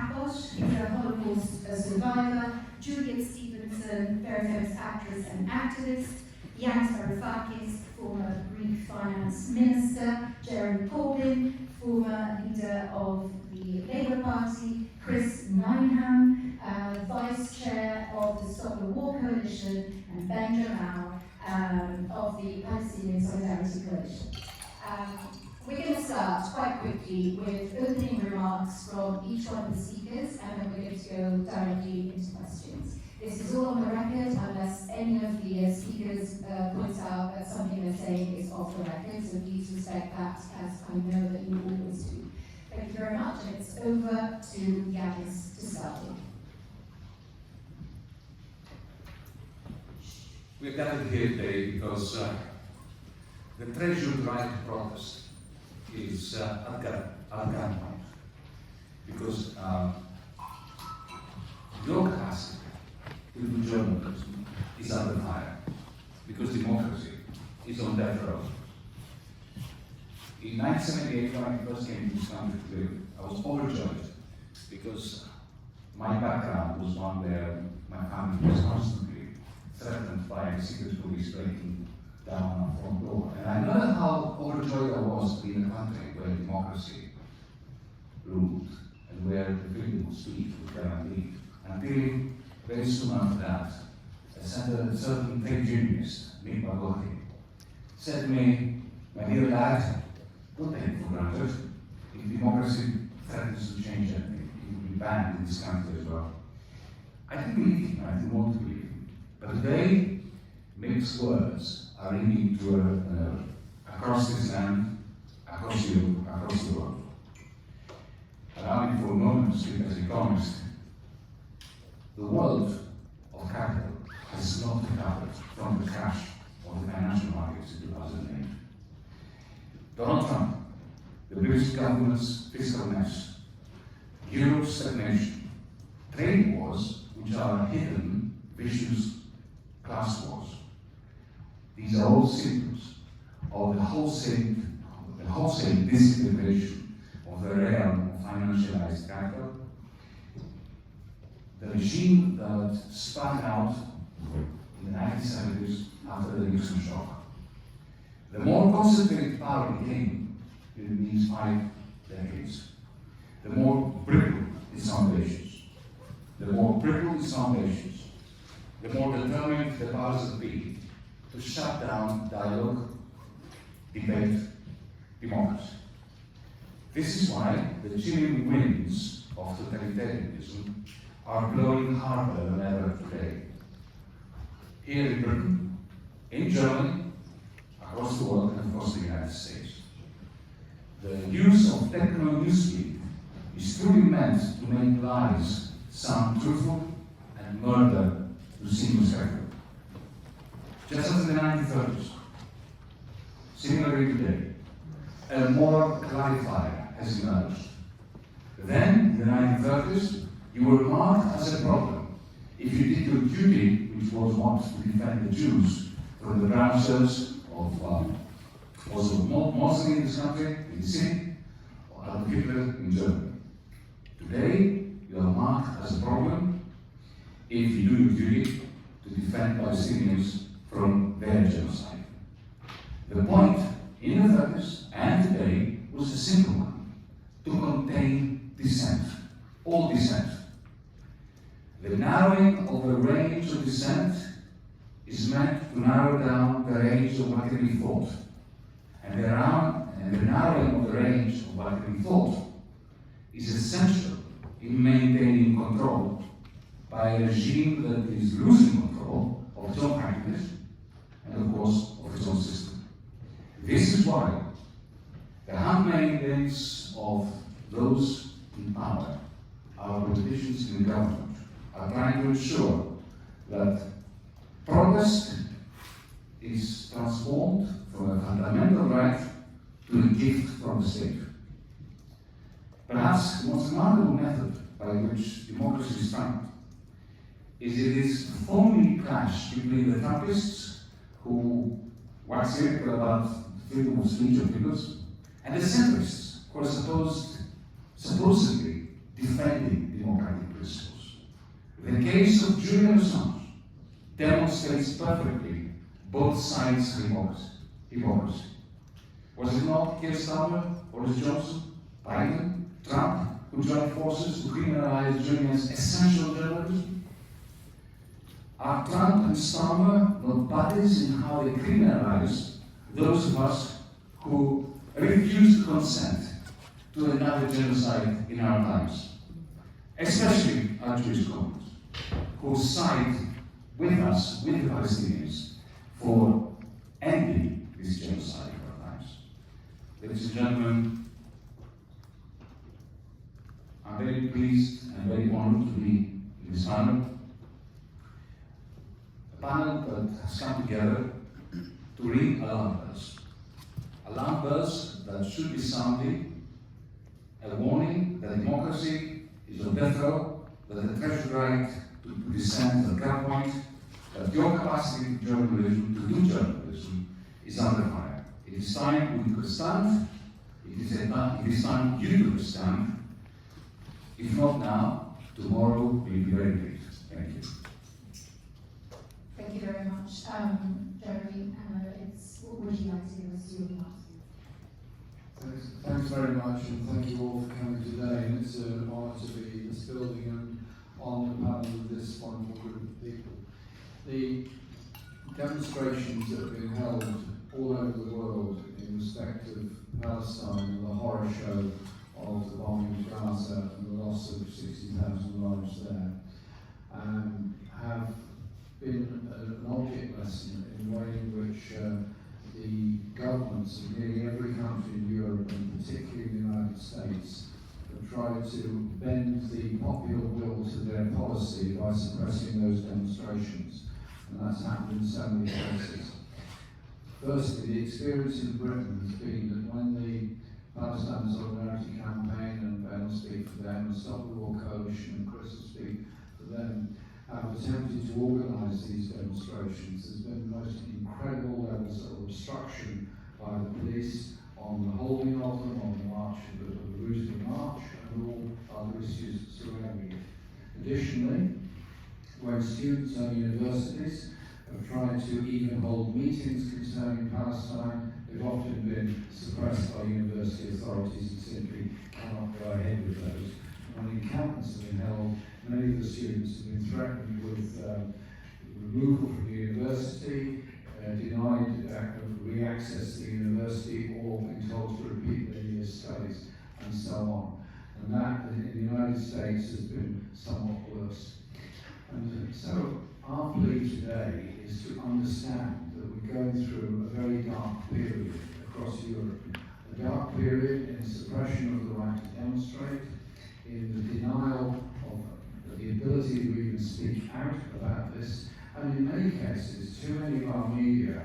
Kapos, he's a Holocaust survivor, Juliet Stevenson, very famous actress and activist, Yanis Varoufakis, former Greek finance minister, Jeremy Corbyn, former leader of the Labour Party, Nineham, vice chair of the Stop the War Coalition, and Ben Jamal of the Palestinian Solidarity Coalition. We're going to start quite quickly with opening remarks from each one of the speakers, and then we're going to go directly into questions. This is all on the record, unless any of the speakers points out that something they're saying is off the record, so please respect that, as I know that you always do. Thank you very much, and it's over to Yanis to start with. We're gathered here today because the treasured right to protest is at gunpoint. Because your capacity to do journalism is under fire. Because democracy is on death row. In 1978, when I first came to this country to live, I was overjoyed because my background was one where my family was constantly threatened by the secret police breaking down our front door. And I know how overjoyed I was to be in a country where democracy ruled and where the freedom of speech was guaranteed. Until very soon after that, a certain trade unionist, Yanis, said to me, "My dear lad, don't take it for granted. If democracy threatens to change anything, it will be banned in this country as well." I didn't believe him, I didn't want to believe him. But today, mixed words are ringing to a nerve across this land, across Europe, across the world. Allow me for a moment to speak as economist. The world of capital has not recovered from the crash of the financial markets in 2008. Donald Trump, the British government's fiscal mess, Europe's stagnation, trade wars, which are hidden, vicious class wars. These are all symptoms of the wholesale disintegration of the realm of financialized capital, the regime that spun out in the 1970s after the Nixon shock. The more concentrated power became in these 5 decades, the more brittle its foundations. The more brittle its foundations, the more determined the powers that be to shut down dialogue, debate, democracy. This is why the chilling winds of totalitarianism are blowing harder than ever today. Here in Britain, in Germany, across the world, and across the United States. The use of techno-newspeak is truly meant to make lies sound truthful and murder to seem respectful. Just as in the 1930s, similarly today, a moral clarifier has emerged. Then, in the 1930s, you were marked as a problem if you did your duty, which was what to defend the Jews from the brown shirts of mostly in this country, in Sydney, or Adolf Hitler in Germany. Today, you are marked as a problem if you do your duty to defend Palestinians from their genocide. The point in the 30s and today was a simple one: to contain dissent, all dissent. The narrowing of the range of dissent is meant to narrow down the range of what can be thought. And the narrowing of the range of what can be thought is essential in maintaining control by a regime that is losing control of its own practice and, of course, of its own system. This is why the handmaidens of those in power, our politicians in the government, are trying to ensure that protest is transformed from a fundamental right to a gift from the state. Perhaps the most remarkable method by which democracy is found is it is the formally clash between the Trumpists, who wax lyrical about freedom of speech of figures, and the centrists, who are supposedly defending principles. The case of Julian Assange demonstrates perfectly both sides' hypocrisy. Was it not Keir Starmer, Boris Johnson, Biden, Trump, who joined forces to criminalize Julian's essential journalism? Are Trump and Starmer not buddies in how they criminalize those of us who refuse to consent to another genocide in our times? Especially our Jewish colleagues, who side with us, with the Palestinians, for ending this genocide in our times. Ladies and gentlemen, I'm very pleased and very honored to be in this panel. A panel that has come together to ring alarm bells. Alarm bells that should be sounding a warning that democracy is on death row, that the threshold right to dissent at gunpoint, that your capacity to do journalism is under fire. It is time we could stand. It is time you could stand. If not now, tomorrow will be very late. Thank you. Thank you very much, Jeremy. What would you like to give us your remarks? Thanks very much, and thank you all for coming today. And it's an honour to be in this building and on the panel with this wonderful group of people. The demonstrations that have been held all over the world in respect of Palestine and the horror show of the bombing of Gaza and the loss of 60,000 lives there have been an object lesson in the way in which the governments of nearly every country in Europe, and particularly in the United States, have tried to bend the popular will to their policy by suppressing those demonstrations. And that's happened in so many places. Firstly, the experience in Britain has been that when the Palestine Solidarity Campaign, and Ben will speak for them, and Stop the War Coalition, and Chris will speak for them, have attempted to organise these demonstrations, there's been the most incredible levels of obstruction by the police on the holding of them, on the march, of the route of the march, and all other issues surrounding it. Additionally, when students at universities have tried to even hold meetings concerning Palestine, they've often been suppressed by university authorities and simply cannot go ahead with those. When encampments have been held, many of the students have been threatened with removal from the university, denied re-access to the university, or being told to repeat their year's studies, and so on. And that, in the United States, has been somewhat worse. And so, our plea today is to understand that we're going through a very dark period across Europe. A dark period in suppression of the right to demonstrate, in the denial of the ability to even speak out about this, and in many cases, too many of our media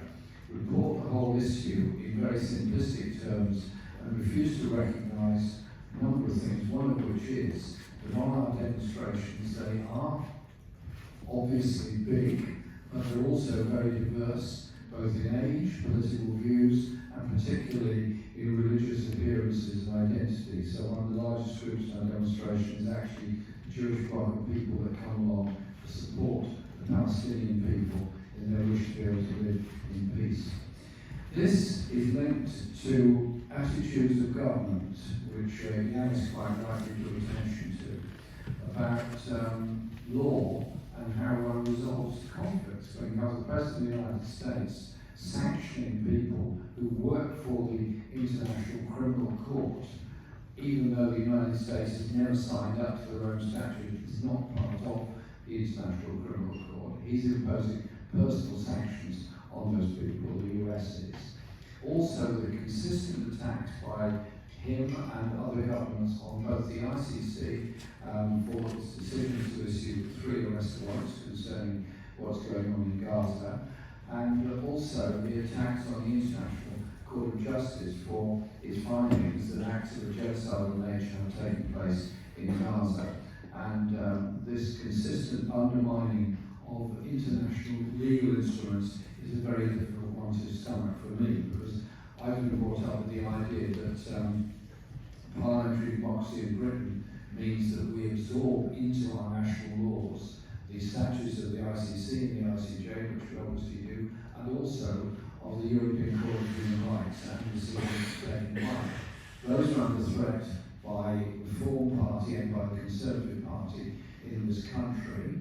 report the whole issue in very simplistic terms and refuse to recognise a number of things, one of which is that on our demonstrations they are obviously big, but they're also very diverse, both in age, political views, and particularly in religious appearances and identity. So one of the largest groups in our demonstration is actually the Jewish bloc of people that come along to support the Palestinian people in their wish to be able to live in peace. This is linked to attitudes of government, which Yanis quite rightly drew attention to, about law and how one resolves conflicts. When you have the President of the United States sanctioning people who work for the International Criminal Court, even though the United States has never signed up to their own statute, it's not part of the International Criminal Court. He's imposing personal sanctions on those people, the US is. Also, the consistent attacks by him and other governments on both the ICC for its decisions to issue 3 arrest warrants concerning what's going on in Gaza, and also the attacks on the International Court of Justice for its findings that acts of a genocidal nature have taken place in Gaza. And this consistent undermining of international legal instruments is a very difficult one to stomach for me, because I've been brought up with the idea that parliamentary democracy in Britain means that we absorb into our national laws the statutes of the ICC and the ICJ, which we obviously do, and also of the European Court of Human Rights and decisions taken by it. Those are under threat by the Reform Party and by the Conservative Party in this country,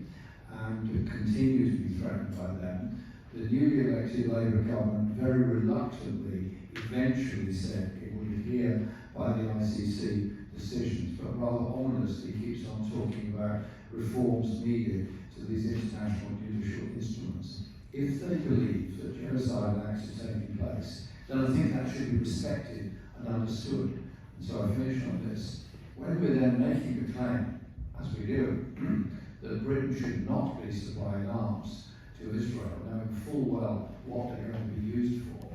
and continue to be threatened by them. The newly elected Labour government very reluctantly eventually said it would adhere by the ICC decisions, but rather ominously keeps on talking about reforms needed to these international judicial instruments. If they believe that genocidal acts are taking place, then I think that should be respected and understood. And so I finish on this. When we're then making the claim, as we do, that Britain should not be supplying arms to Israel, knowing full well what they're going to be used for,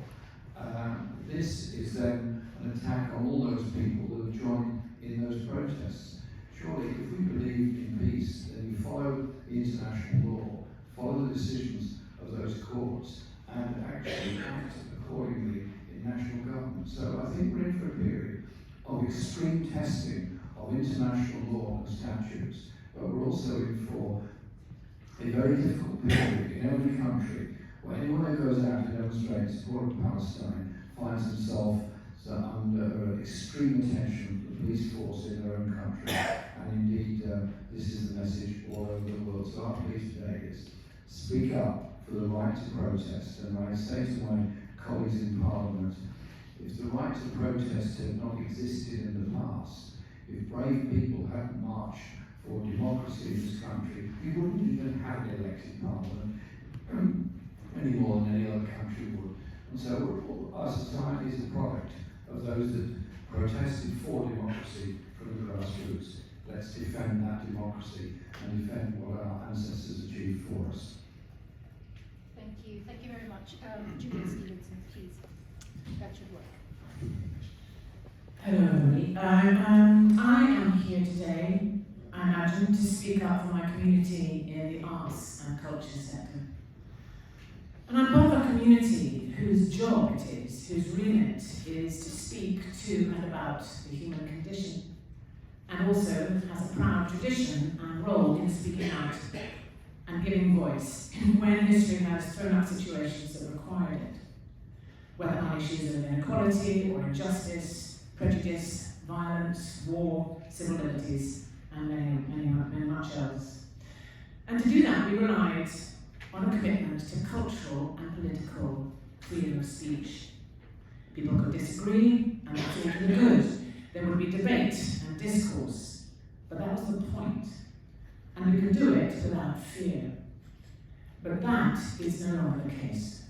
this is then an attack on all those people that have joined in those protests. Surely, if we believe in peace, then you follow the international law, follow the decisions of those courts, and actually act accordingly in national government. So I think we're in for a period of extreme testing of international law and statutes, but we're also in for a very difficult period in every country where anyone who goes out to demonstrate in support of Palestine finds himself under extreme attention from the police force in their own country. And indeed, this is the message all over the world. So our plea today is speak up for the right to protest. And I say to my colleagues in Parliament, if the right to protest had not existed in the past, if brave people hadn't marched for democracy in this country, we wouldn't even have an elected Parliament any more than any other country would. And so our society is a product of those that protested for democracy from the grassroots. Let's defend that democracy and defend what our ancestors achieved for us. Thank you. Thank you very much. Juliet Stevenson, please. That should work. Hello everybody. I am here today, I imagine, to speak up for my community in the arts and culture sector. And I'm part of a community whose job it is, whose remit is to speak to and about the human condition, and also has a proud tradition and role in speaking out and giving voice when history has thrown up situations that required it, whether on issues of inequality or injustice, prejudice, violence, war, civil liberties, and many much else. And to do that, we relied on a commitment to cultural and political freedom of speech. People could disagree, and that's all to the good. There would be debate and discourse, but that was the point. And we could do it without fear. But that is no longer the case.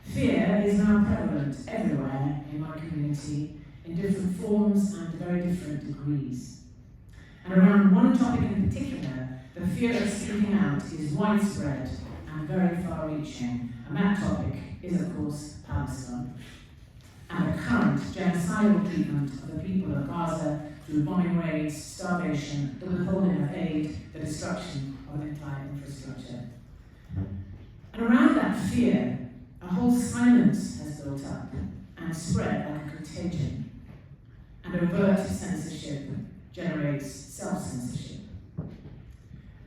Fear is now prevalent everywhere in my community, in different forms and to very different degrees. And around one topic in particular, the fear of speaking out is widespread and very far-reaching, and that topic is, of course, Palestine, and the current genocidal treatment of the people of Gaza through bombing raids, starvation, the withholding of aid, the destruction of an entire infrastructure. And around that fear, a whole silence has built up and spread like a contagion, and overt censorship generates self-censorship.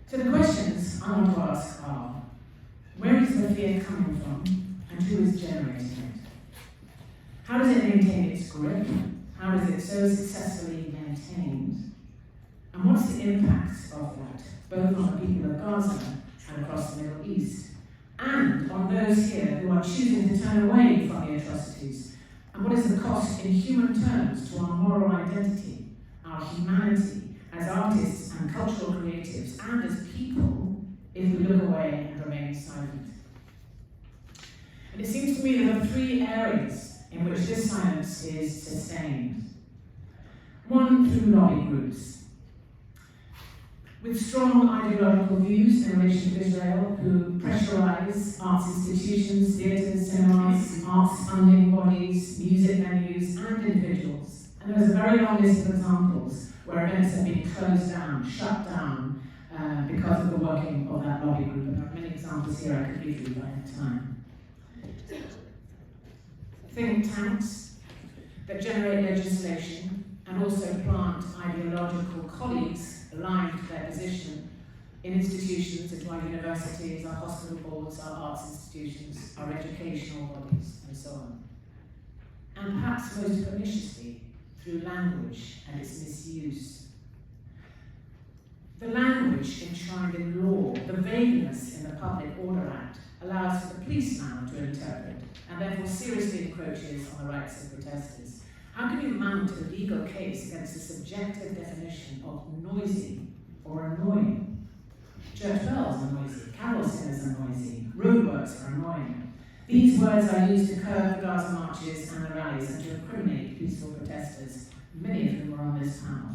So the questions I want to ask are, where is the fear coming from, and who is generating it? How does it maintain its grip? How is it so successfully maintained? And what's the impact of that, both on the people of Gaza and across the Middle East, and on those here who are choosing to turn away from the atrocities? And what is the cost in human terms to our moral identity, our humanity, as artists and cultural creatives, and as people, if we look away and remain silent? And it seems to me there are three areas in which this silence is sustained. One, through lobby groups, with strong ideological views in relation to Israel, who pressurize arts institutions, theatres, cinemas, arts funding bodies, music venues, and individuals. And there's a very long list of examples where events have been closed down, shut down, because of the working of that lobby group. And there are many examples here I could give you, but I have time. Think tanks that generate legislation and also plant ideological colleagues aligned to their position in institutions such as our universities, our hospital boards, our arts institutions, our educational bodies, and so on. And perhaps most perniciously, through language and its misuse. The language enshrined in law, the vagueness in the Public Order Act, allows for the police now to interpret, and therefore seriously encroaches on the rights of protesters. How can you mount a legal case against the subjective definition of noisy or annoying? Church bells are noisy, carol singers are noisy, roadworks are annoying. These words are used to curb the Gaza marches and the rallies and to incriminate peaceful protesters, many of whom are on this panel.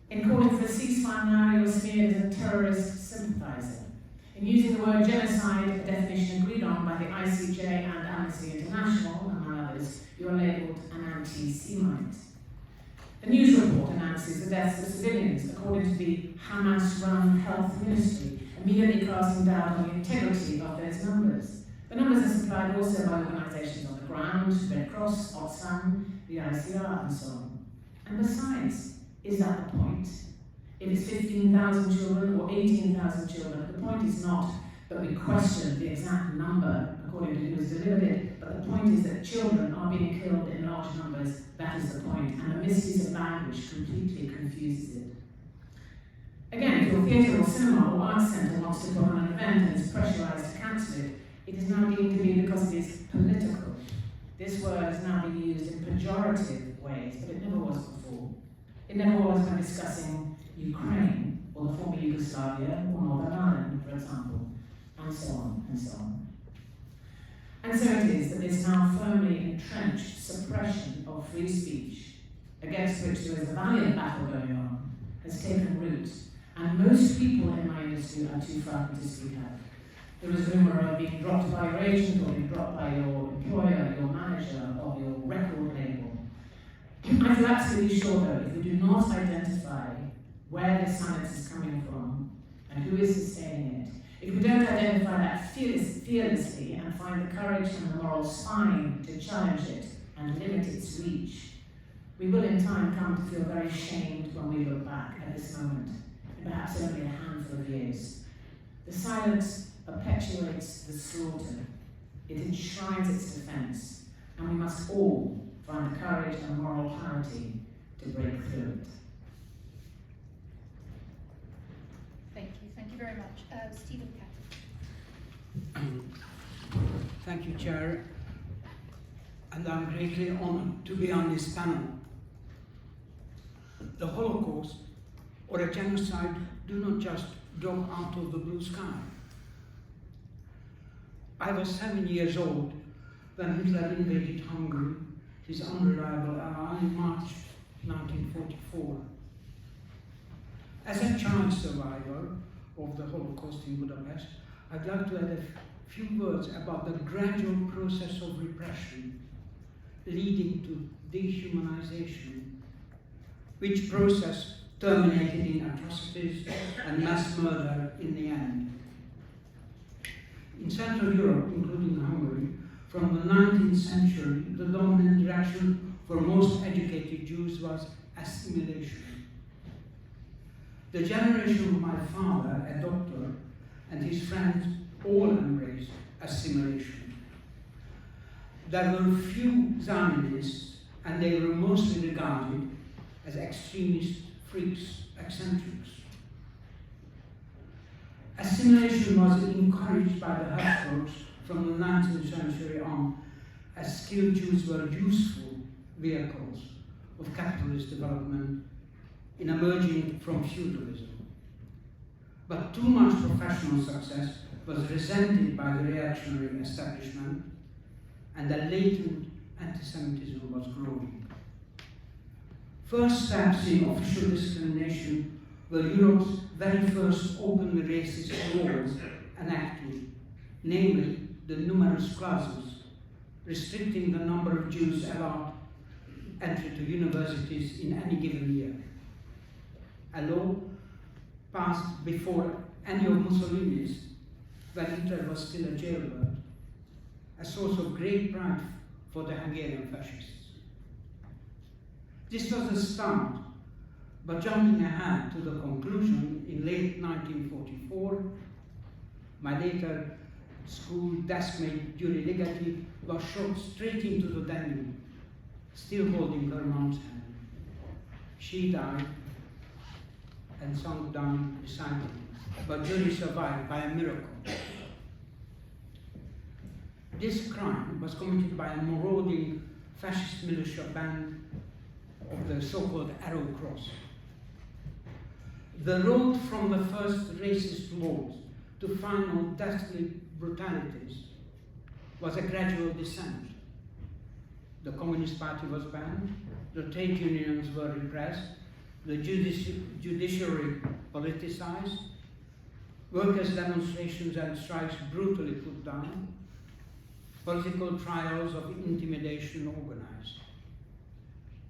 In calling for a ceasefire now, you're smeared as a terrorist sympathiser. In using the word genocide, a definition agreed on by the ICJ and Amnesty International, among others, you are labelled an anti-Semite. The news report announces the deaths of civilians, according to the Hamas-run health ministry, immediately casting doubt on the integrity of those numbers. The numbers are supplied also by organisations on the ground, Red Cross, Oxfam, the ICR, and so on. And besides, is that the point? If it's 15,000 children or 18,000 children, the point is not that we question the exact number according to who has delivered it, but the point is that children are being killed in large numbers. That is the point, and the misuse of language completely confuses it. Again, if your theatre or cinema or arts centre wants to put on an event and is pressurised to cancel it, it is now deemed to be because it is political. This word is now being used in pejorative ways, but it never was before. It never was when discussing Ukraine, or the former Yugoslavia, or Northern Ireland, for example, and so on, and so on. And so it is that this now firmly entrenched suppression of free speech, against which there is a valiant battle going on, has taken root, and most people in my industry are too frightened to speak out. There is rumour of being dropped by your agent, or being dropped by your employer, your manager, or your record label. I feel absolutely sure, though, if we do not identify where this silence is coming from and who is sustaining it, if we don't identify that fearlessly and find the courage and the moral spine to challenge it and limit its reach, we will in time come to feel very shamed when we look back at this moment, in perhaps only a handful of years. The silence perpetuates the slaughter. It enshrines its defence, and we must all find the courage and moral clarity to break through it. Thank you very much. Stephen Kapos. Thank you, Chair, and I'm greatly honoured to be on this panel. The Holocaust, or a genocide, do not just drop out of the blue sky. I was 7 years old when Hitler invaded Hungary, his unreliable ally, in March 1944. As a child survivor of the Holocaust in Budapest, I'd like to add a few words about the gradual process of repression leading to dehumanization, which process terminated in atrocities and mass murder in the end. In Central Europe, including Hungary, from the 19th century, the dominant reaction for most educated Jews was assimilation. The generation of my father, a doctor, and his friends all embraced assimilation. There were few Zionists, and they were mostly regarded as extremist freaks, eccentrics. Assimilation was encouraged by the Habsburgs from the 19th century on, as skilled Jews were useful vehicles of capitalist development in emerging from feudalism. But too much professional success was resented by the reactionary establishment, and a latent anti-Semitism was growing. First steps in official discrimination were Europe's very first openly racist laws enacted, namely the numerus clausus, restricting the number of Jews allowed entry to universities in any given year. A law passed before any of Mussolini's, when Hitler was still a jailbird, a source of great pride for the Hungarian fascists. This was a start, but jumping ahead to the conclusion, in late 1944, my later school deskmate Julie Ligeti was shot straight into the Danube, still holding her mom's hand. She died and sunk down beside me, but Julie survived by a miracle. This crime was committed by a marauding fascist militia band of the so-called Arrow Cross. The road from the first racist laws to final deathly brutalities was a gradual descent. The Communist Party was banned, the trade unions were repressed, the judiciary politicized, workers' demonstrations and strikes brutally put down, political trials of intimidation organized,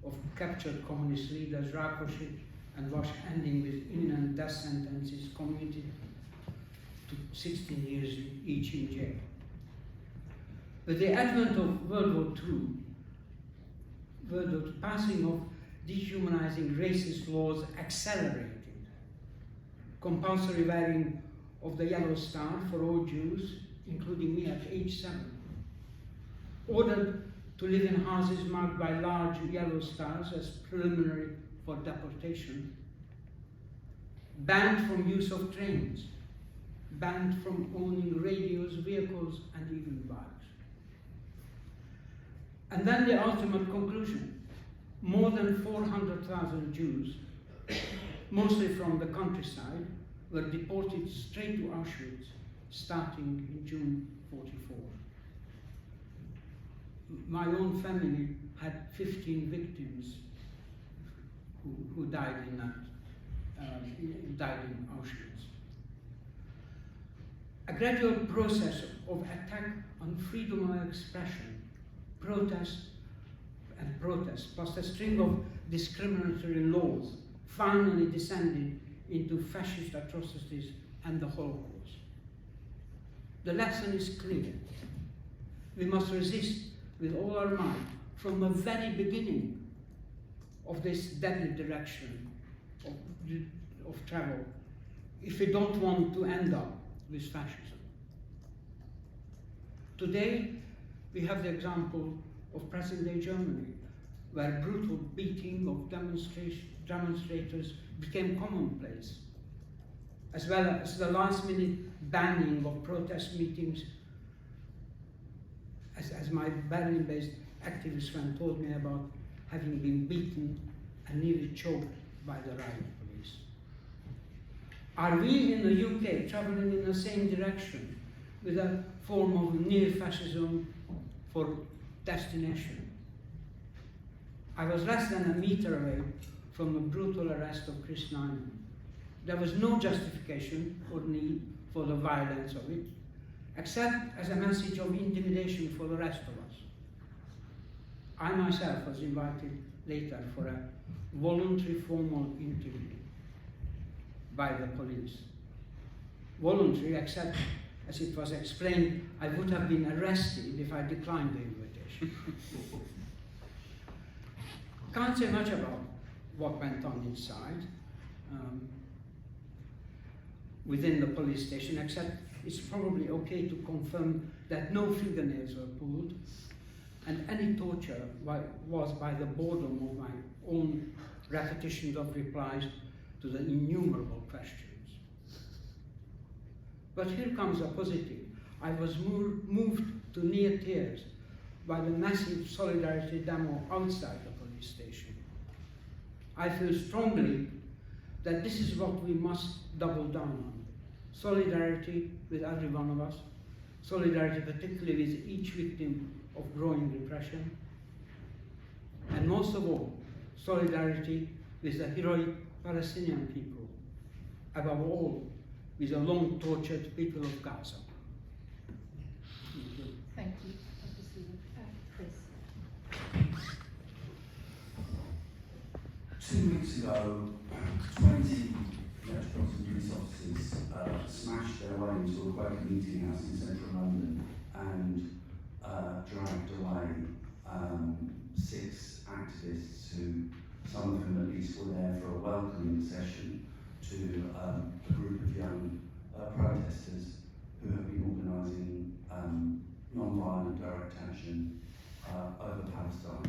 of captured communist leaders, Rákosi and Vash, ending with imminent death sentences commuted to 16 years each in jail. With the advent of World War II, the passing of dehumanizing racist laws accelerated. Compulsory wearing of the yellow star for all Jews, including me at age 7. Ordered to live in houses marked by large yellow stars as preliminary for deportation. Banned from use of trains. Banned from owning radios, vehicles, and even bikes. And then the ultimate conclusion. More than 400,000 Jews, mostly from the countryside, were deported straight to Auschwitz, starting in June 44. My own family had 15 victims who died in that, died in Auschwitz. A gradual process of attack on freedom of expression, protest, plus a string of discriminatory laws, finally descended into fascist atrocities and the Holocaust. The lesson is clear. We must resist with all our might from the very beginning of this deadly direction of travel, if we don't want to end up with fascism. Today, we have the example of present-day Germany, where brutal beating of demonstrators became commonplace, as well as the last-minute banning of protest meetings, as my Berlin-based activist friend told me about having been beaten and nearly choked by the riot police. Are we in the UK traveling in the same direction with a form of neo-fascism for destination? I was less than a meter away from the brutal arrest of Chris Nineham. There was no justification or need for the violence of it, except as a message of intimidation for the rest of us. I myself was invited later for a voluntary formal interview by the police. Voluntary, except, as it was explained, I would have been arrested if I declined the invitation. Can't say much about what went on inside within the police station, except it's probably okay to confirm that no fingernails were pulled, and any torture was by the boredom of my own repetitions of replies to the innumerable questions. But here comes a positive. I was moved to near tears by the massive solidarity demo outside the police station. I feel strongly that this is what we must double down on. Solidarity with every one of us, solidarity particularly with each victim of growing repression, and most of all, solidarity with the heroic Palestinian people, above all, with the long-tortured people of Gaza. Thank you. Thank you, Dr. Stephen. Chris. 2 weeks ago, 20 Metropolitan Police officers smashed their way into a Quaker meeting house in central London and dragged away 6 activists who Some of them at least were there for a welcoming session to a group of young protesters who have been organising non-violent direct action over Palestine.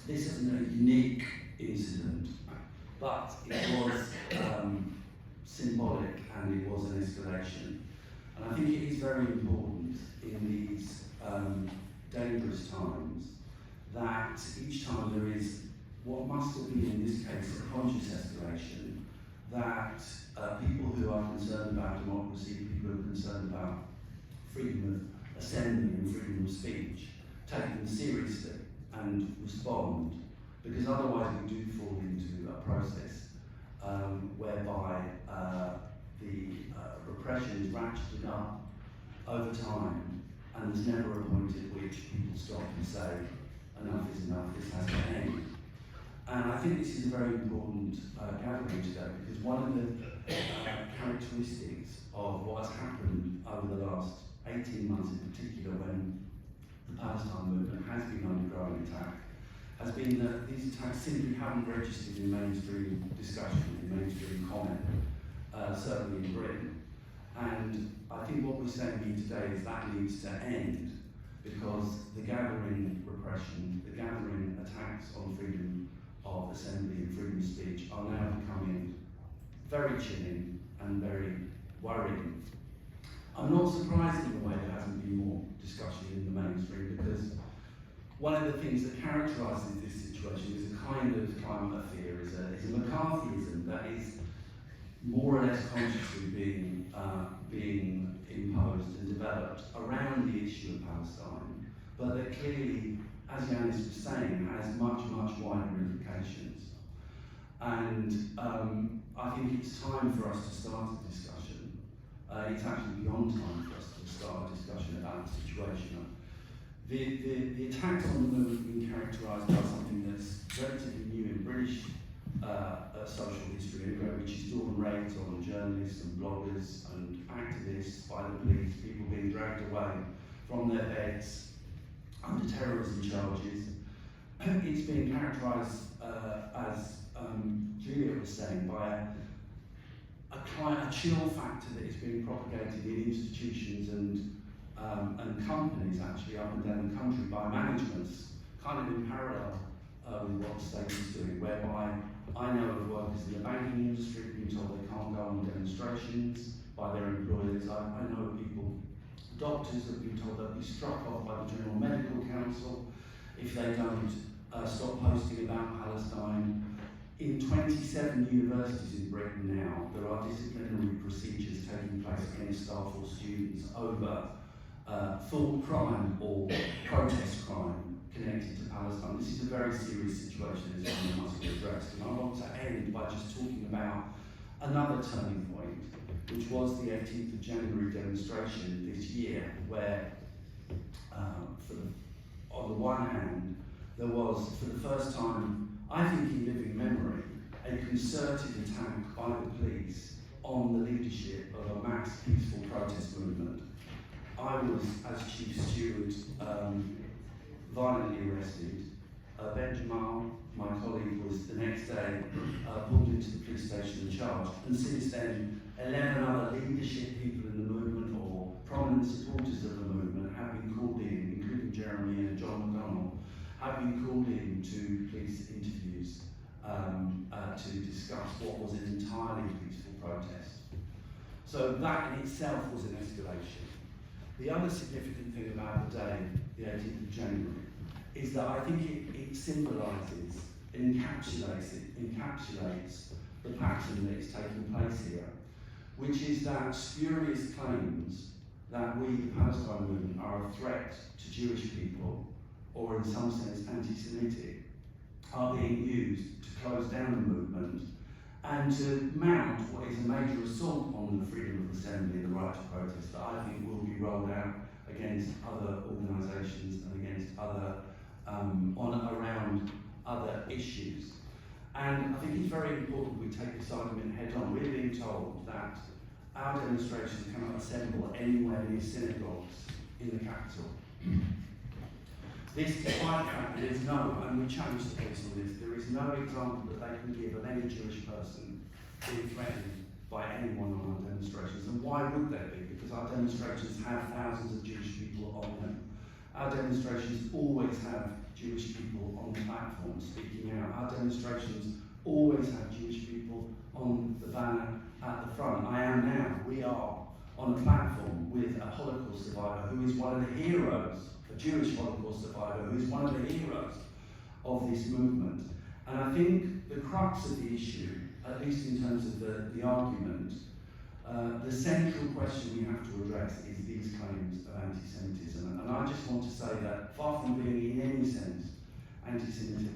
This isn't a unique incident, but it was symbolic and it was an escalation. And I think it is very important in these dangerous times that each time there is what must have been in this case a conscious escalation, that people who are concerned about democracy, people who are concerned about freedom of assembly and freedom of speech, take them seriously and respond, because otherwise we do fall into a process whereby the repression is ratcheted up over time, and there's never a point at which people stop and say, enough is enough, this has to end. And I think this is a very important gathering today, because one of the characteristics of what has happened over the last 18 months in particular, when the Palestine movement has been under growing attack, has been that these attacks simply haven't registered in mainstream discussion, in mainstream comment, certainly in Britain. And I think what we're saying here today is that needs to end, because the gathering repression, the gathering attacks on freedom of assembly and freedom of speech are now becoming very chilling and very worrying. I'm not surprised in a way there hasn't been more discussion in the mainstream, because one of the things that characterises this situation is a kind of climate of fear, is a McCarthyism that is more or less consciously being imposed and developed around the issue of Palestine, but that clearly, as Yanis was saying, has much, much wider implications. And I think it's time for us to start a discussion. It's actually beyond time for us to start a discussion about the situation. The attacks on the movement have been characterised by something that's relatively new in British social history, which is dawn raids on journalists and bloggers and activists by the police, people being dragged away from their beds under terrorism charges. It's been characterised as Juliet was saying, by a chill factor that is being propagated in institutions and companies actually up and down the country by managements, kind of in parallel with what the state is doing, whereby I know of workers in the banking industry being told they can't go on demonstrations by their employers. I know of people, doctors have been told they'll be struck off by the General Medical Council if they don't stop posting about Palestine. In 27 universities in Britain now, there are disciplinary procedures taking place against staff or students over thought crime or protest crime connected to Palestine. This is a very serious situation, as one must be addressed. And I want to end by just talking about another turning point, which was the 18th of January demonstration this year, where, on the one hand, there was, for the first time, I think in living memory, a concerted attack by the police on the leadership of a mass peaceful protest movement. I was, as chief steward, violently arrested. Ben Jamal, my colleague, was the next day pulled into the police station and charged. And since then, 11 other leadership people in the movement or prominent supporters of the movement have been called in, including Jeremy and John McDonnell, have been called in to police interviews to discuss what was an entirely peaceful protest. So that in itself was an escalation. The other significant thing about the day, the 18th of January, is that I think it symbolises, encapsulates the pattern that is taking place here, which is that spurious claims that we, the Palestine movement, are a threat to Jewish people, or in some sense anti-Semitic, are being used to close down the movement and to mount what is a major assault on the freedom of assembly, the right to protest, that I think will be rolled out against other organisations and against other, around other issues. And I think it's very important we take this argument head on. We're being told that our demonstrations cannot assemble anywhere near synagogues in the capital. This, despite the fact that there is no, and we challenge the police on this, there is no example that they can give of any Jewish person being threatened by anyone on our demonstrations. And why would they be? Because our demonstrations have thousands of Jewish people on them. Our demonstrations always have Jewish people on the platform speaking out. Our demonstrations always have Jewish people on the banner at the front. I am now. We are on a platform with a Holocaust survivor who is one of the heroes, a Jewish Holocaust survivor who is one of the heroes of this movement. And I think the crux of the issue, at least in terms of the argument, the central question we have to address is these claims of anti-Semitism. And I just want to say that far from being in any sense anti-Semitic,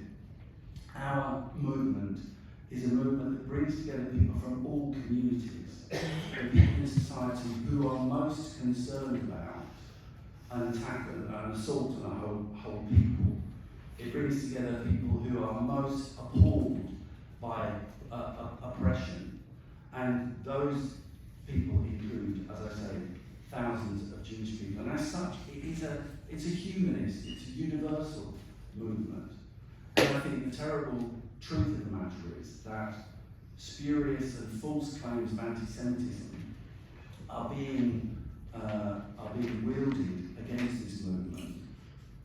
our movement is a movement that brings together people from all communities, the people in society who are most concerned about an attack, an assault on a whole people. It brings together people who are most appalled by oppression, and those people include, as I say, thousands of Jewish people. And as such, it's a humanist, it's a universal movement. And I think the terrible truth of the matter is that spurious and false claims of anti-Semitism are being wielded against this movement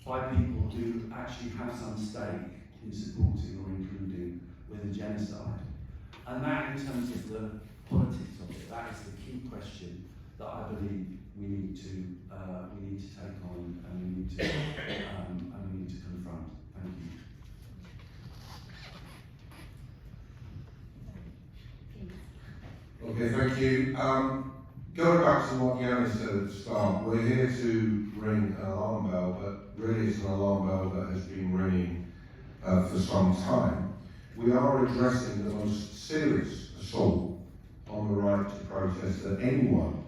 by people who actually have some stake in supporting or including with a genocide. And that, in terms of the politics of it, that is the key question that I believe we need to take on and we need to confront. Thank you. Okay, thank you. Going back to what Yanis said at the start, we're here to ring an alarm bell, but really it's an alarm bell that has been ringing for some time. We are addressing the most serious assault on the right to protest that anyone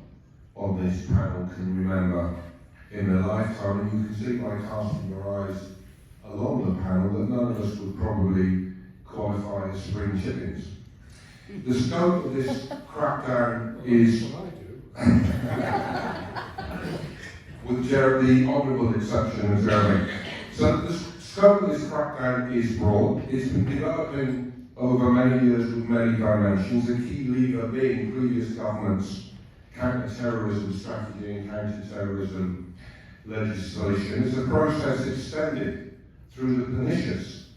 on this panel can remember in their lifetime, and you can see by casting your eyes along the panel that none of us would probably qualify as spring chickens. The scope of this crackdown is, with the honourable exception of Jeremy. So the scope of this crackdown is broad. It's been developing over many years with many dimensions, the key lever being previous governments' counter-terrorism strategy and counter-terrorism legislation. It's a process extended through the pernicious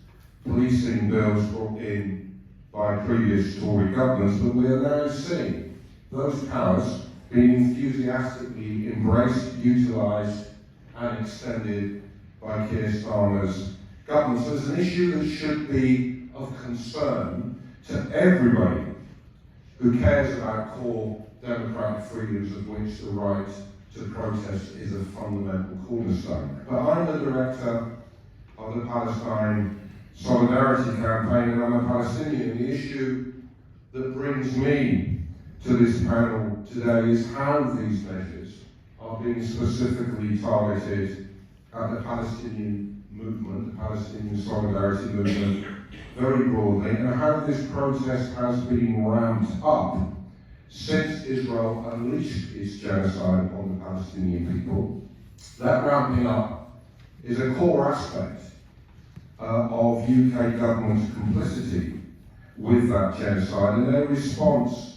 policing bills brought in by previous Tory governments, but we are now seeing those powers being enthusiastically embraced, utilised and extended by Keir Starmer's government. So it's an issue that should be of concern to everybody who cares about core democratic freedoms, of which the right to protest is a fundamental cornerstone. But I'm the director of the Palestine Solidarity Campaign, and I'm a Palestinian. The issue that brings me to this panel today is how these measures are being specifically targeted at the Palestinian movement, the Palestinian Solidarity movement, very broadly, and how this protest has been ramped up since Israel unleashed its genocide upon the Palestinian people. That ramping up is a core aspect of UK government's complicity with that genocide and their response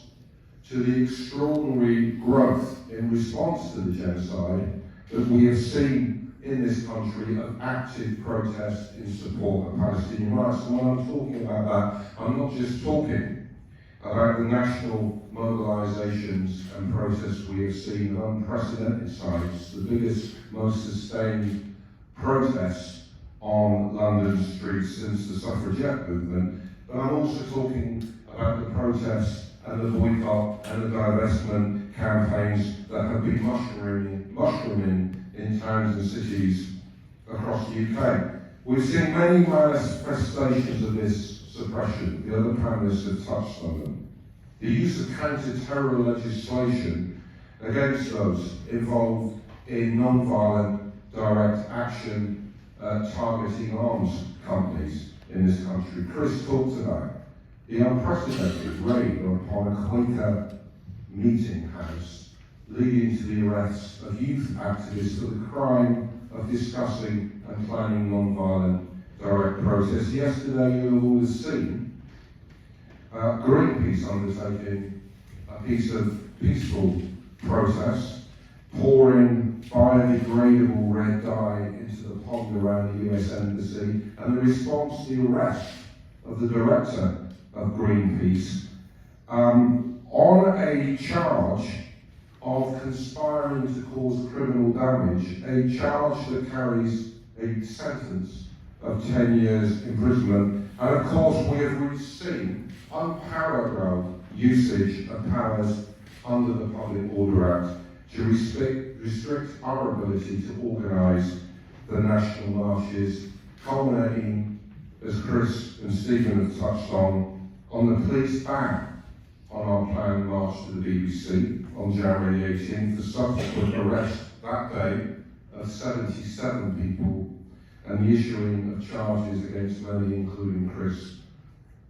to the extraordinary growth in response to the genocide that we have seen in this country of active protest in support of Palestinian rights. And when I'm talking about that, I'm not just talking about the national mobilisations and protests we have seen of unprecedented size, the biggest, most sustained protests on London streets since the suffragette movement, but I'm also talking about the protests and the boycott and the divestment campaigns that have been mushrooming in towns and cities across the UK. We've seen many manifestations of this suppression. The other panelists have touched on them. The use of counter-terror legislation against those involved in non-violent direct action targeting arms companies in this country. Chris talked about the unprecedented raid upon a Quaker meeting house, leading to the arrests of youth activists for the crime of discussing and planning non-violent direct protests. Yesterday you will have seen Greenpeace undertaking a piece of peaceful protest, pouring biodegradable red dye into the pond around the US Embassy, and the response to the arrest of the director of Greenpeace on a charge of conspiring to cause criminal damage, a charge that carries a sentence of 10 years imprisonment. And of course we have seen unparalleled usage of powers under the Public Order Act to restrict our ability to organise the national marches, culminating, as Chris and Stephen have touched on the police ban on our planned march to the BBC on January 18th, the subsequent arrest that day of 77 people, and the issuing of charges against many, including Chris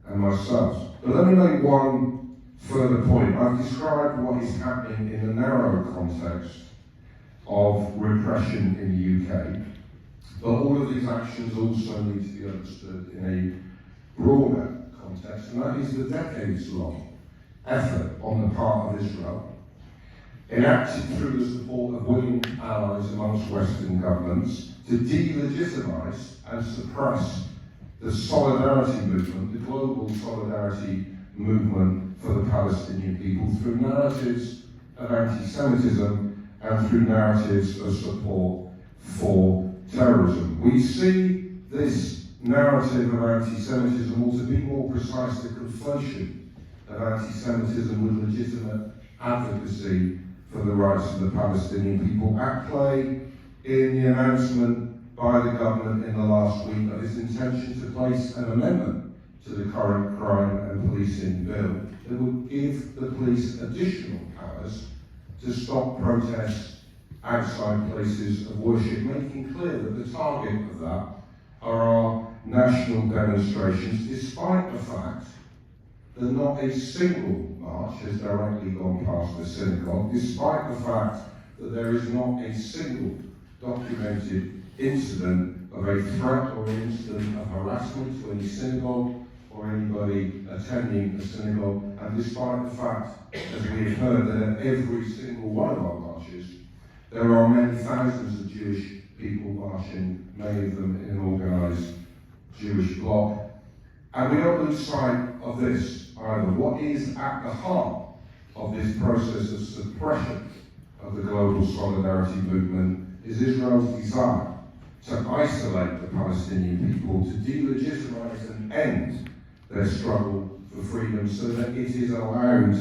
and myself. But let me make one further point. I've described what is happening in the narrow context of repression in the UK, but all of these actions also need to be understood in a broader context, and that is the decades-long effort on the part of Israel, enacted through the support of willing allies amongst Western governments, to delegitimise and suppress the solidarity movement, the global solidarity movement for the Palestinian people, through narratives of anti-Semitism and through narratives of support for terrorism. We see this narrative of anti-Semitism, or to be more precise, the conflation of anti-Semitism with legitimate advocacy for the rights of the Palestinian people, at play in the announcement by the government in the last week of its intention to place an amendment to the current crime and policing bill that would give the police additional powers to stop protests outside places of worship, making clear that the target of that are our national demonstrations, despite the fact that not a single march has directly gone past the synagogue, despite the fact that there is not a single documented incident of a threat or incident of harassment to any synagogue or anybody attending a synagogue, and despite the fact, as we have heard, that at every single one of our marches there are many thousands of Jewish people marching, many of them in an organised Jewish bloc. And we don't lose sight of this either. What is at the heart of this process of suppression of the global solidarity movement is Israel's desire to isolate the Palestinian people, to delegitimise and end their struggle for freedom so that it is allowed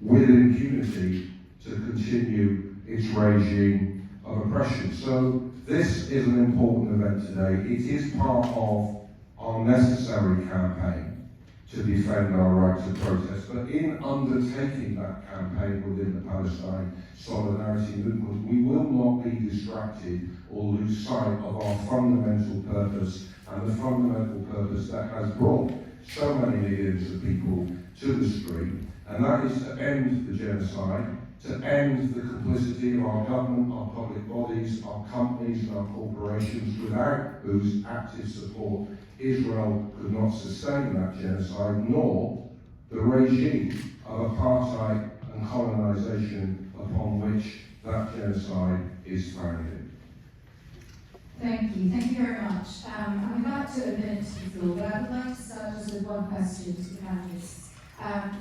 with impunity to continue its regime of oppression. So this is an important event today. It is part of our necessary campaign to defend our right to protest. But in undertaking that campaign within the Palestine solidarity movement, we will not be distracted or lose sight of our fundamental purpose, and the fundamental purpose that has brought so many millions of people to the street, and that is to end the genocide, to end the complicity of our government, our public bodies, our companies and our corporations, without whose active support Israel could not sustain that genocide, nor the regime of apartheid and colonisation upon which that genocide is founded. Thank you very much. I'm about to open it to the floor, but I would like to start just with one question to the panelists.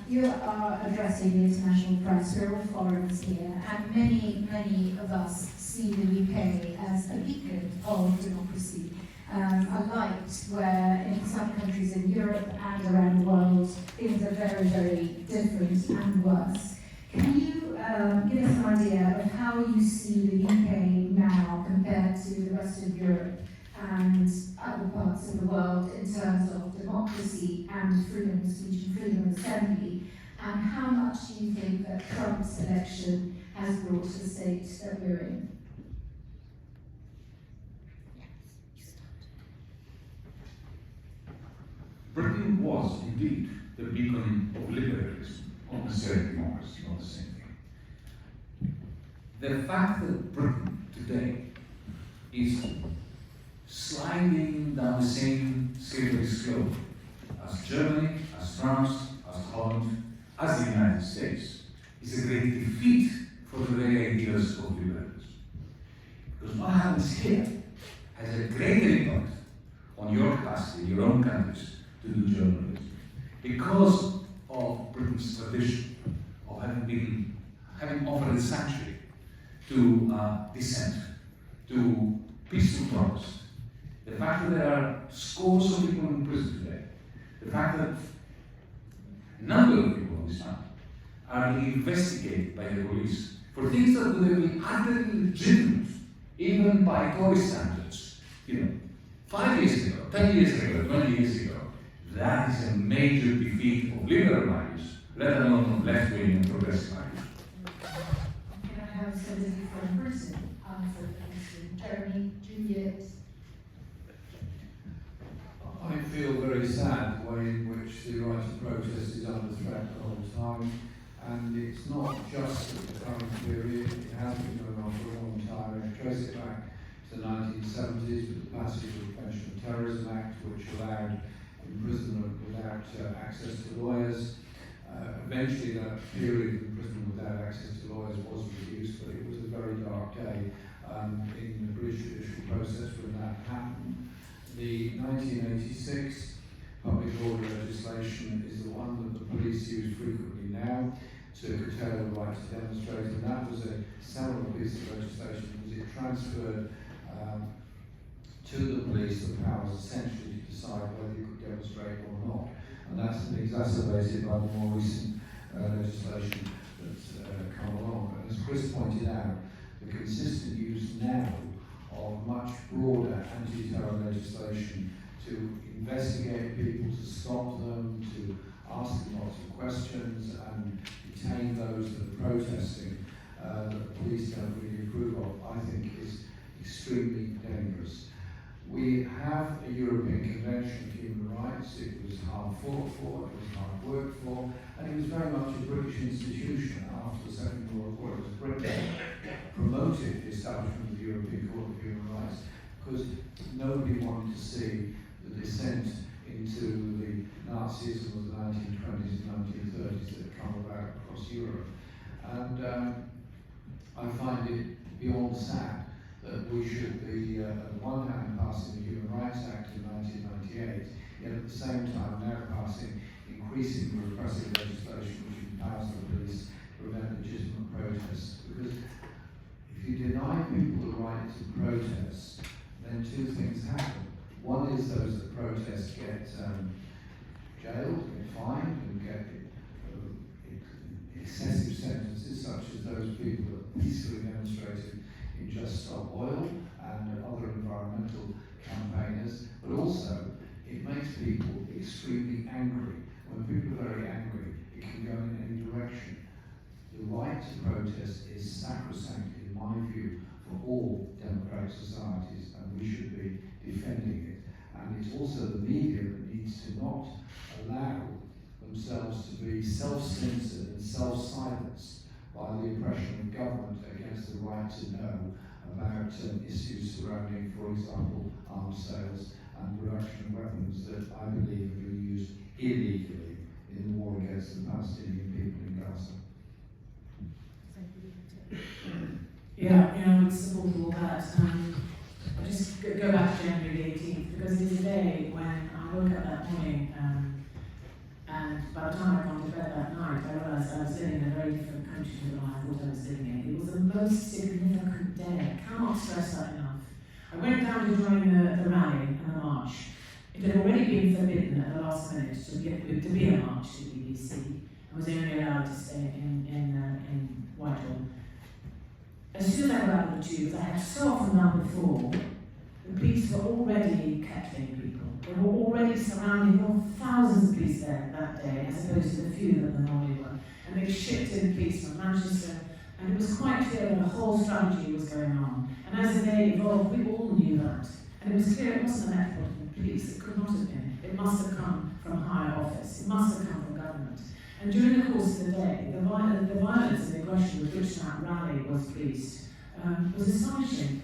You are addressing the international press, we're all foreigners here, and many of us see the UK as a beacon of democracy. I liked where in some countries in Europe and around the world, things are very, very different and worse. Can you give us an idea of how you see the UK now compared to the rest of Europe and other parts of the world in terms of democracy and freedom of speech and freedom of assembly, and how much do you think that Trump's election has brought to the state that we're in? Britain was indeed the beacon of liberalism, not necessarily democracy, not the same thing. The fact that Britain today is sliding down the same slippery slope as Germany, as France, as Holland, as the United States. It's a great defeat for the very ideas of liberalism. Because what happens here has a greater impact on your capacity, your own countries, to do journalism. Because of Britain's tradition of having offered a sanctuary to dissent, to peaceful protest. The fact that there are scores of people in prison today, the fact that a number of people in this country are being investigated by the police for things that would have been utterly legitimate, even by Tory standards, 5 years ago, 10 years ago, 20 years ago. That is a major defeat of liberal values, let alone of left-wing and progressive values. Can I have somebody from Britain answer the question? Jeremy, Juliet. I feel very sad the way in which the right to protest is under threat the whole time, and it's not just at the current period, it has been going on for a long time. I trace it back to the 1970s with the passage of the Prevention of Terrorism Act, which allowed imprisonment without access to lawyers. Eventually that period of imprisonment without access to lawyers was reduced, but it was a very dark day in the British judicial process when that happened. The 1986 public order legislation is the one that the police use frequently now to curtail the right to demonstrate, and that was a seminal piece of legislation because it transferred to the police the powers essentially to decide whether you could demonstrate or not. And that's been exacerbated by the more recent legislation that's come along. And as Chris pointed out, the consistent use now of much broader anti-terror legislation to investigate people, to stop them, to ask them lots of questions and detain those that are protesting that the police don't really approve of, I think is extremely dangerous. We have a European Convention of Human Rights. It was hard fought for, it was hard worked for, and it was very much a British institution. After the Second World War, it was Britain promoted the establishment of the European Court of Human Rights because nobody wanted to see the descent into the Nazism of the 1920s and 1930s that had come about across Europe. And I find it beyond sad that we should be, on the one hand, passing the Human Rights Act in 1998, yet at the same time now passing increasingly repressive legislation which empowers the police to prevent legitimate protests. Because if you deny people the right to protest, then two things happen. One is those that protest get jailed, get fined, and get excessive sentences, such as those people that peacefully demonstrated in Just Stop Oil and other environmental campaigners, but also it makes people extremely angry. When people are very angry, it can go in any direction. The right to protest is sacrosanct, in my view, for all democratic societies, and we should be defending it. And it's also the media that needs to not allow themselves to be self-censored and self-silenced by the oppression of government against the right to know about issues surrounding, for example, arms sales and production of weapons that I believe have been used illegally in the war against the Palestinian people in Gaza. Yeah, I would support all that. I just go back to January the 18th because it was a day when I woke up that morning and by the time I'd gone to bed that night, I realised I was living in a very different country than I thought I was living in. It was the most significant day. I cannot stress that enough. I went down to join the rally and the march. It had already been forbidden at the last minute to be a march to the BBC. I was only allowed to stay in Whitehall. As soon as I got out of the tube, as I had so often done before, the police were already capturing people. They were already surrounding. There were thousands of police there that day, as opposed to the few that there normally were. And they shipped in police from Manchester, and it was quite clear that a whole strategy was going on. And as the day evolved, we all knew that. And it was clear it wasn't an effort of the police. It could not have been. It must have come from higher office. It must have come from government. And during the course of the day, the violence and the aggression with which that rally was policed was astonishing.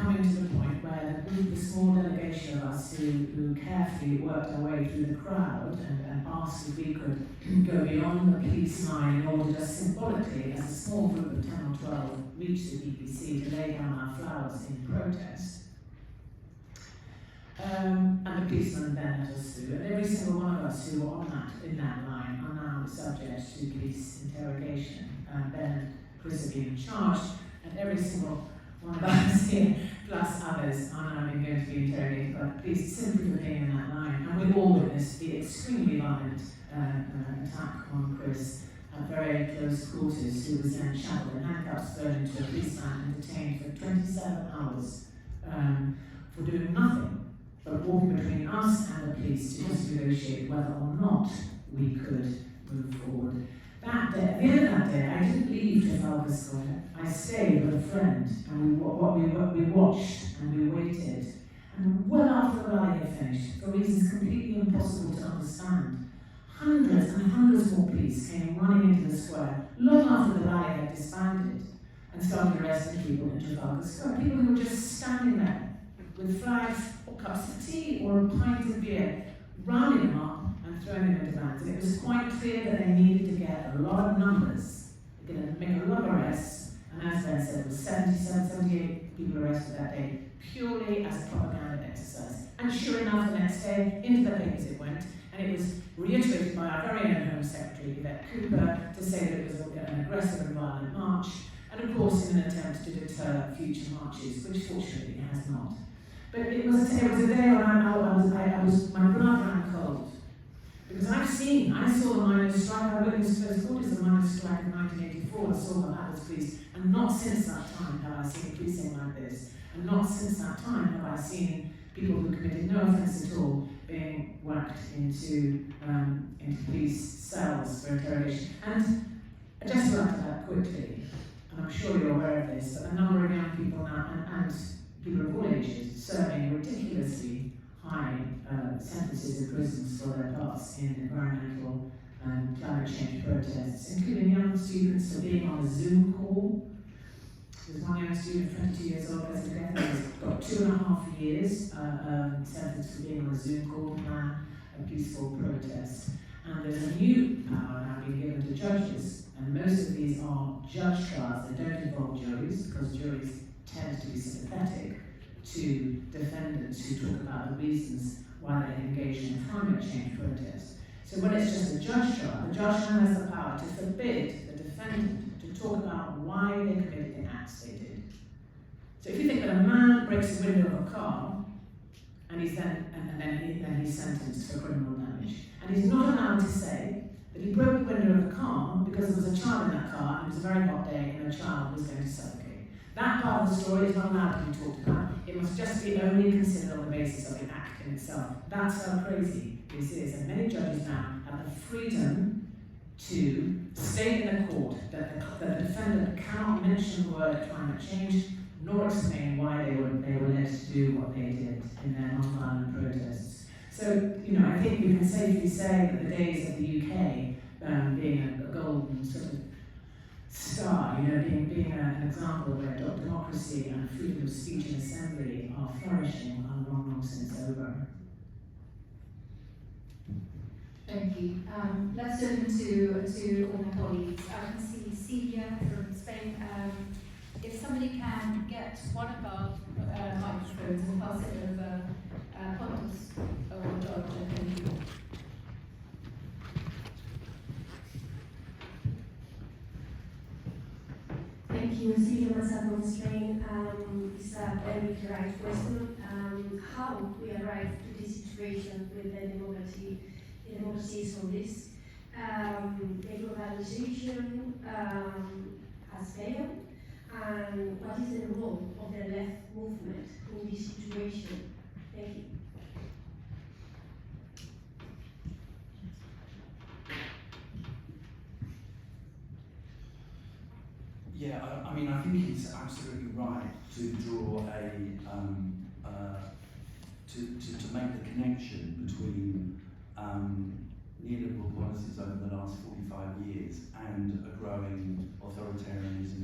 coming to the point where the small delegation of us who carefully worked our way through the crowd and asked if we could go beyond the police line in order to symbolically, as a small group of 10 or 12, reach the BBC to lay down our flowers in protest. And the policeman then let us through, and every single one of us who were in that line are now subject to police interrogation. Ben and Chris have been charged, and every single one of us here, plus others, are now going to be interrogated by the police simply for being in that line. And we all witnessed the extremely violent attack on Chris at very close quarters, who was then shackled and handcuffs, thrown into a police van and detained for 27 hours for doing nothing but walking between us and the police to just negotiate whether or not we could move forward. That day, at the end of that day, I didn't leave Trafalgar Square. I stayed with a friend, and we watched and we waited. And well after the rally had finished, for reasons completely impossible to understand, hundreds and hundreds more police came running into the square long after the rally had disbanded and started arresting people in Trafalgar Square. People who were just standing there with flags or cups of tea or a pint of beer, rounding them up and throwing them into vans. And it was quite clear that they needed to get a lot of numbers. They're going to make a lot of arrests. And as Ben said, there were 77, 78 people arrested that day, purely as a propaganda exercise. And sure enough, the next day, into the papers it went, and it was reiterated by our very own Home Secretary, Yvette Cooper, to say that it was an aggressive and violent march, and of course in an attempt to deter future marches, which fortunately it has not. But it was a day when my blood ran cold. Because I saw the miners' strike, I witnessed close quarters the miners' strike in 1984, I saw how that was policed, and not since that time have I seen policing like this, and not since that time have I seen people who committed no offence at all being whacked into police cells for interrogation. And just to add to that quickly, and I'm sure you're aware of this, but a number of young people now, and people of all ages, serving ridiculously high sentences in prisons for their parts in environmental and climate change protests, including young students for being on a Zoom call. There's one young student, 22 years old, who's got 2.5 years sentenced for being on a Zoom call to plan a peaceful protest. And there's a new power now being given to judges, and most of these are judge trials. They don't involve juries, because juries tend to be sympathetic to defendants who talk about the reasons why they engage in climate change protests. So when it's just a judge trial, the judge now has the power to forbid the defendant to talk about why they committed the acts they did. So if you think that a man breaks the window of a car, and then he's sentenced for criminal damage, and he's not allowed to say that he broke the window of the car because there was a child in that car, and it was a very hot day, and the child was going to suffocate. That part of the story is not allowed to be talked about. It must just be only considered on the basis of the act in itself. That's how crazy this is. And many judges now have the freedom to state in the court that the defendant cannot mention the word climate change, nor explain why they were led to do what they did in their non-violent protests. So, I think we can safely say that the days of the UK being a golden sort of star, being an example where democracy and freedom of speech and assembly are flourishing are long since over. Thank you. Let's turn to all my colleagues. I can see Celia from Spain. If somebody can get one of our microphones and pass it over, Pontus or thank you. Thank you, Celia from Spain. It's a very right question. How we arrived to this situation with the democracy is on this. The globalization has failed, and what is the role of the left movement in this situation? Thank you. Yeah, I mean, I think it's absolutely right to draw to make the connection between neoliberal policies over the last 45 years and a growing authoritarianism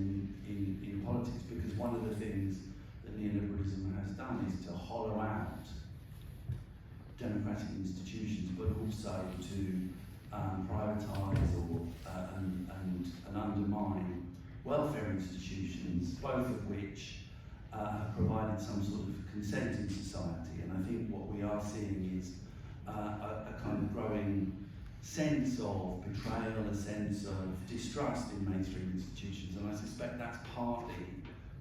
in politics, because one of the things that neoliberalism has done is to hollow out democratic institutions, but also to privatise or and undermine welfare institutions, both of which have provided some sort of consent in society. And I think what we are seeing is a kind of growing sense of betrayal, a sense of distrust in mainstream institutions, and I suspect that's partly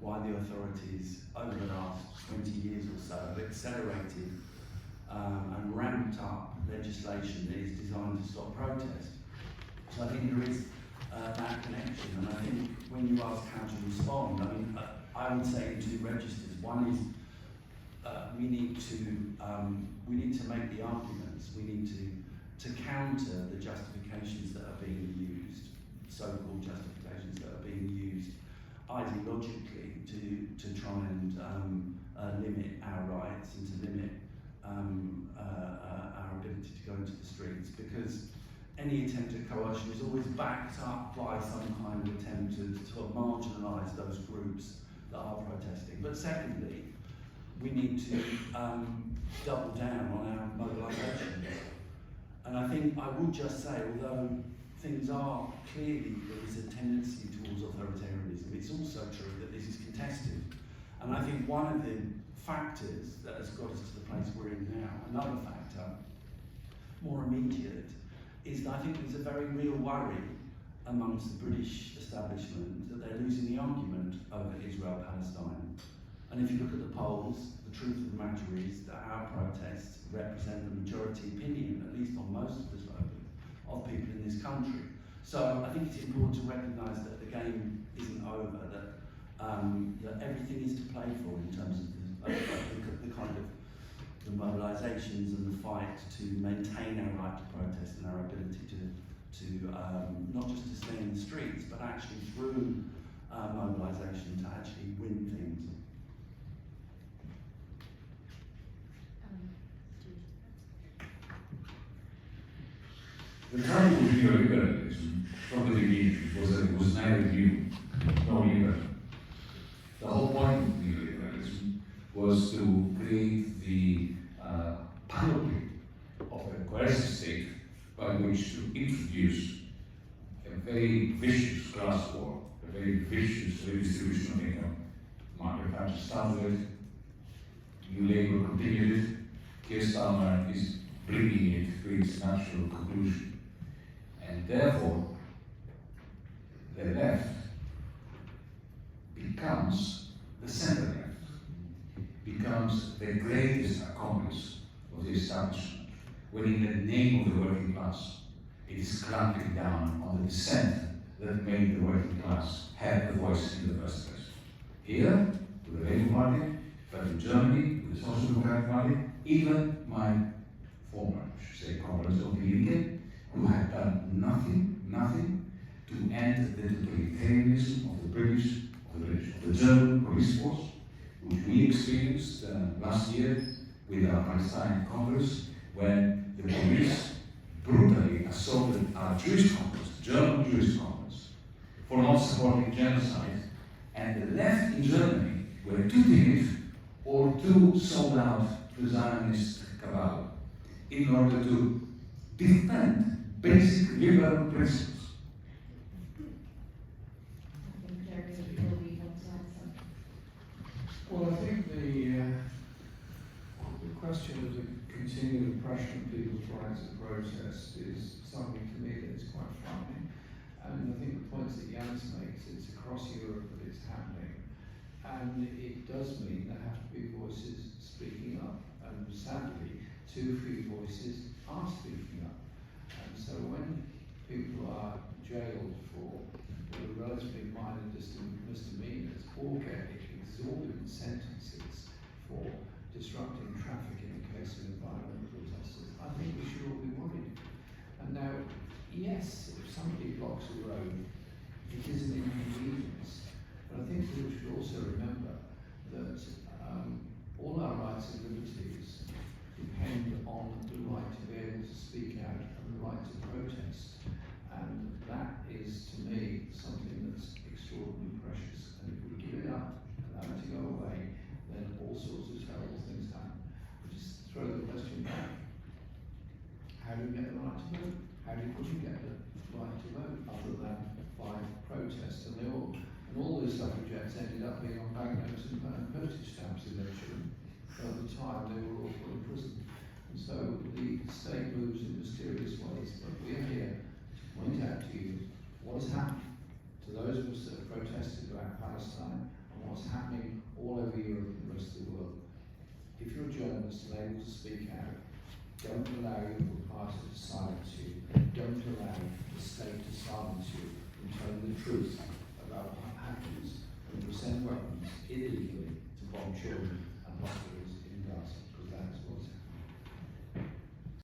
why the authorities over the last 20 years or so have accelerated and ramped up legislation that is designed to stop protest. So I think there is that connection, and I think when you ask how to respond, I mean, I would say in two registers. One is we need to make the arguments. We need to counter the justifications that are being used, so-called justifications that are being used ideologically to try and limit our rights and to limit our ability to go into the streets, because any attempt at coercion is always backed up by some kind of attempt to sort of marginalise those groups that are protesting. But secondly, we need to double down on our mobilisation. And I think I would just say, although things are clearly, there is a tendency towards authoritarianism, it's also true that this is contested. And I think one of the factors that has got us to the place we're in now, another factor, more immediate, is that I think there's a very real worry amongst the British establishment that they're losing the argument over Israel-Palestine. And if you look at the polls, the truth of the matter is that our protests represent the majority opinion, at least on most of the slogans, of people in this country. So I think it's important to recognise that the game isn't over, that everything is to play for in terms of the kind of the mobilisations and the fight to maintain our right to protest and our ability to not just to stay in the streets, but actually through mobilisation to actually win things. The trouble with neoliberalism from the beginning was that it was neither new nor liberal. The whole point of neoliberalism was to create the panoply of a coercive state by which to introduce a very vicious class war, a very vicious redistribution of income. Margaret Thatcher started it, New Labour continued it, Keir Starmer is bringing it to its natural conclusion. And therefore, the left becomes the center left, becomes the greatest accomplice of the establishment, when in the name of the working class, it is clamping down on the dissent that made the working class have a voice in the first place. Here, with the Labour Party, but in Germany, with the Social Democratic Party, even my former, I should say, comrades of the Linke, who had done nothing to end the totalitarianism of the German police force, which we experienced last year with our Palestine Congress, when the police brutally assaulted our Jewish Congress, German Jewish Congress, for not supporting genocide, and the left in Germany were too timid or too sold out to Zionist cabal in order to defend basic liberal principles. Well, I think the question of the continued oppression of people's rights of protest is something to me that is quite frightening. And I think the points that Yanis makes, it's across Europe that it's happening. And it does mean there have to be voices speaking up. And sadly, too few voices are speaking up. And so when people are jailed for relatively minor misdemeanors or get exorbitant sentences for disrupting traffic in the case of environmental protesters, I think we should all be worried. And now, yes, if somebody blocks a road, it is an inconvenience. But I think we should also remember that all our rights and liberties depend on the right to be able to speak out and the right to protest. And that is, to me, something that's extraordinarily precious. And if we give it up, allow it to go away, postage stamps eventually. At the time, they were all put in prison. And so the state moves in mysterious ways, but we are here to point out to you what has happened to those of us that have protested about Palestine and what's happening all over Europe and the rest of the world. If you're a journalist and able to speak out, don't allow your party to silence you. Don't allow the state to silence you from telling the truth about what happens when we send weapons illegally to bomb children